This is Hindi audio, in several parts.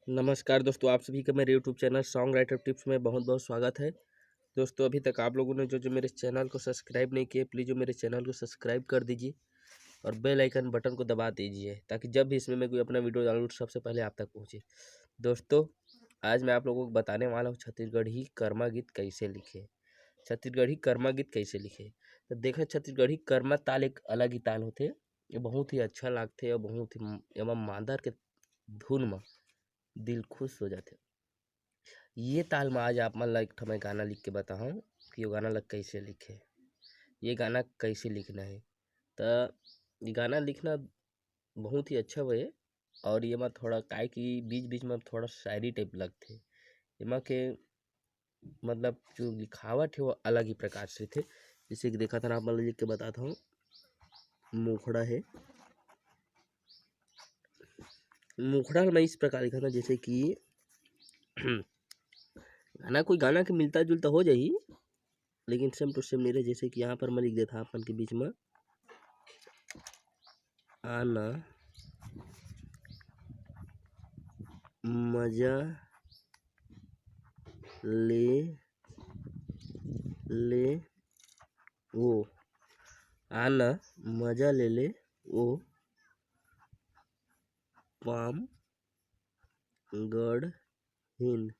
नमस्कार दोस्तों, आप सभी का मेरे YouTube channel song writer tips में बहुत बहुत स्वागत है। दोस्तों, अभी तक आप लोगों ने जो मेरे चैनल को सब्सक्राइब नहीं किए, प्लीज़ जो मेरे चैनल को सब्सक्राइब कर दीजिए और बेल आइकन बटन को दबा दीजिए ताकि जब भी इसमें मैं कोई अपना वीडियो डालूँ सबसे पहले आप तक पहुँचे। दोस्तों, आज मैं आप लोगों को बताने वाला हूँ छत्तीसगढ़ी कर्मा गीत कैसे लिखे। छत्तीसगढ़ी कर्मा गीत कैसे लिखे तो देखा, छत्तीसगढ़ी कर्मा ताल एक अलग ही ताल होते। ये बहुत ही अच्छा लागते और बहुत ही एवं मांदर के धुन में दिल खुश हो जाते। ये ताल में आज आप मन ला एक ठो मैं गाना लिख के बताऊँ कि ये गाना ला कैसे लिखे, ये गाना कैसे लिखना है। तो ये गाना लिखना बहुत ही अच्छा हुए और ये में थोड़ा काय कि बीच बीच में थोड़ा शायरी टाइप लगते। एमा के मतलब जो लिखावट है वो अलग ही प्रकार से थे। जैसे कि देखा था, आप मन ला लिख के बताता हूँ। मुखड़ा है, मुखड़ा मैं इस प्रकार लिखा था जैसे कि गाना कोई गाना के मिलता जुलता हो जाही, लेकिन सेम टू सेम नहीं रहे। जैसे कि यहाँ पर मैं लिख देता अपन के बीच में आना मजा ले ले वो, आना मजा ले ले वो, पाम गढ़ हिंद।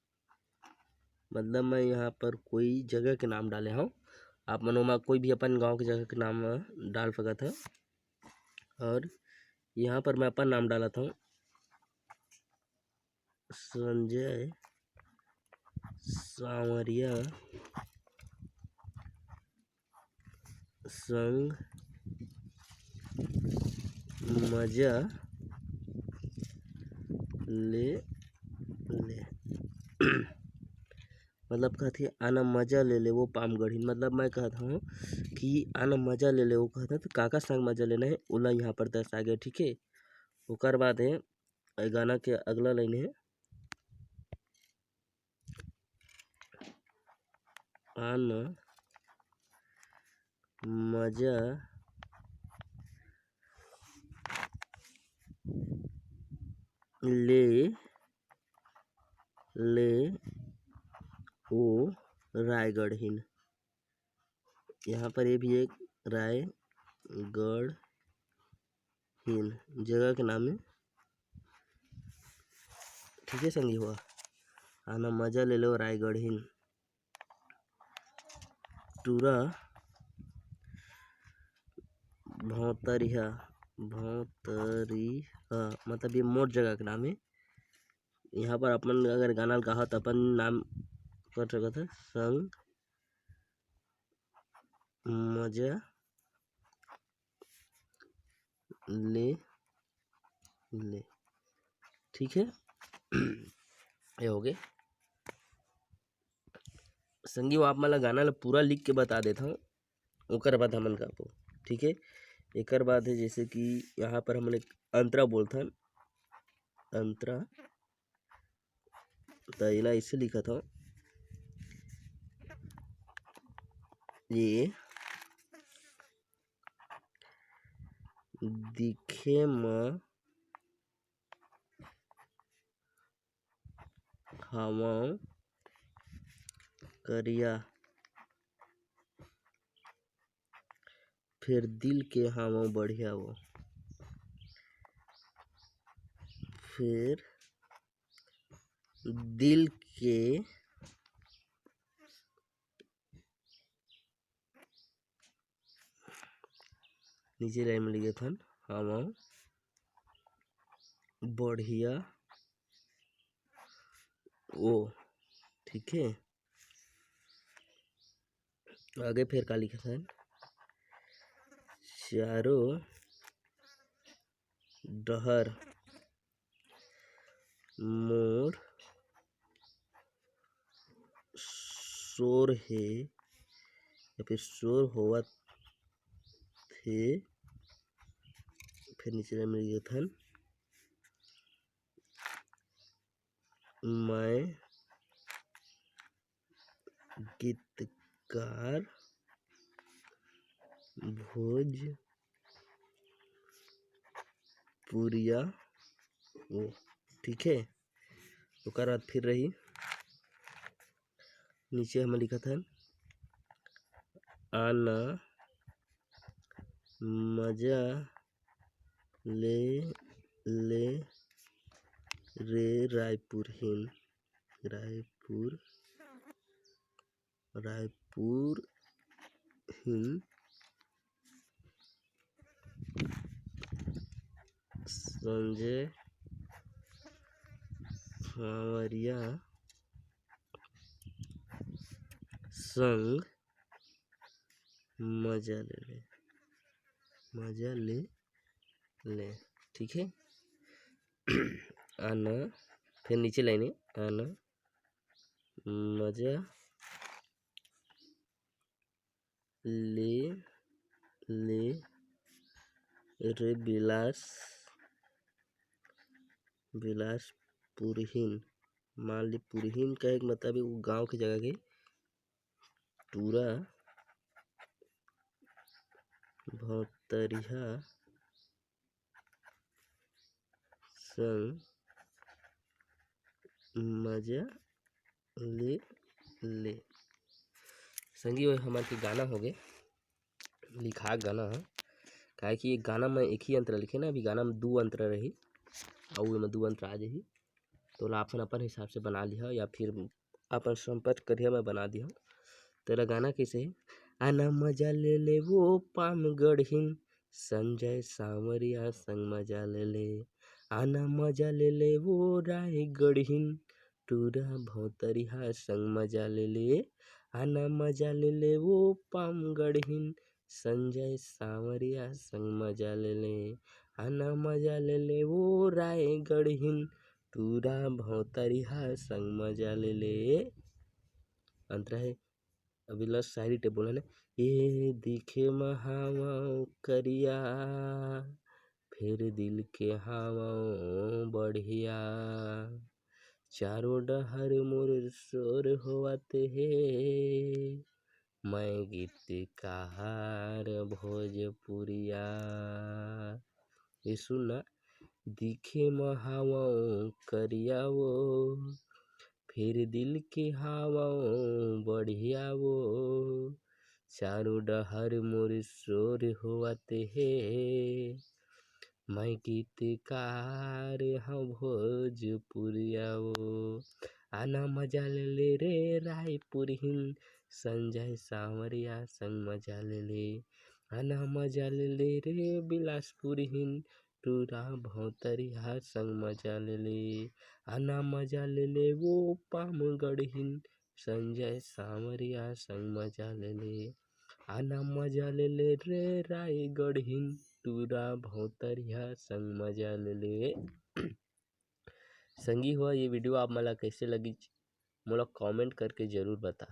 मतलब मैं यहाँ पर कोई जगह के नाम डाले हूँ, आप मनोमा कोई भी अपन गांव के जगह के नाम डाल सकत है। और यहाँ पर मैं अपन नाम डाला था संजय सांवरिया संग मजा ले ले मतलब कहती आना मजा ले ले वो पाम गढ़ी। मतलब मैं कहता हूँ कि आना मजा ले ले वो कहता तो काका संग मजा लेना है, ओला यहाँ पर दर्शा गया। ठीक है, ओकर बाद है गाना के अगला लाइन है आना मजा ले ले वो रायगढ़ हिन। यहाँ पर ये भी एक रायगढ़ हिन जगह के नाम है। ठीक है संगी हुआ, आना मजा ले लो रायगढ़ हिन। टूरा भौतरिया, भौतरिया मतलब ये मोट जगह का नाम है। यहाँ पर अपन अगर गाना गाहा तो अपन नाम कर सकत है संग मजा ले ले। ठीक है, ये हो गए संगी। वो आप मला गाना ला पूरा लिख के बता देता हूँ, ओकर बाद हमन गाबो। ठीक है, एकर बाद है जैसे कि यहाँ पर हमन एक अंतरा बोलथन, अंतरा तो इला इसे लिखा था ये दिखे म हवा करिया, फिर दिल के हवा बढ़िया वो, फिर दिल के नीचे लाइन में लिखे थन हवा बढ़िया वो। ठीक है, आगे फिर का लिखे थन चारों डहर मोर शोर है, या फिर शोर होवत थे। फिर नीचे में लिखे थन मैं गीतकार भोजपुरिया वो। ठीक है, ओकर बाद फिर रही नीचे हम लिखत हन आना मजा ले ले रे रायपुर हिन संजय सांवरिया संग मजा ले ठीक है। आना फिर नीचे लाइन है आना मजा ले रे बिलासपुरहीन। मान ली पुरहीन का एक मतलब है वो गांव की जगह के टूरा भौतरिया संग मजा ले संगी वो हमारे के गाना हो गए लिखा गाना है काहे कि एक गाना में एक ही अंतर लिखे ना अभी गाना में 2 अंतर रही और में 2 अंतर आ जाही तो अपन अपन हिसाब से बना लिया या फिर अपन संपर्क करिया मैं बना दिया। तेरा गाना कैसे है आना मजा ले वो पाम गढ़हिन संजय सांवरिया संग मजा ले आना मजा ले वो राय गढ़हिन टूरा भौतरिया संग मजा ले आना मजा ले वो पाम गढ़हिन संजय सांवरिया संग मजा ले आना मजा ले वो राय गढ़हिन टूरा भौतरिया संग मजा ले अंतर है। अभी लास्ट शायरी टे बोला ना ये दिखे महावा करिया फिर दिल के हावा बढ़िया चारों डहर मोर शोर होवते है मैं गीतकार भोजपुरिया। ये सुनना दिखे महावा करिया वो फिर दिल के हावा बढ़िया वो चारों डहर मोर शोर होवते है मैं गीतकार हाँ भोजपुरिया वो आना मजा ले रे रायपुर हिन संजय सांवरिया संग मजा ले आना मजा ले रे बिलासपुर हिन टूरा भौतरिया संग मजा ले आना मजा ले वो पामगढ़ हिन संजय सांवरिया संग मजा ले आना मजा ले रे रायगढ़ हिन टूरा भौतरिया संग मजा ले। संगी हुआ ये वीडियो आप मला कैसे लगी मोला कमेंट करके जरूर बता।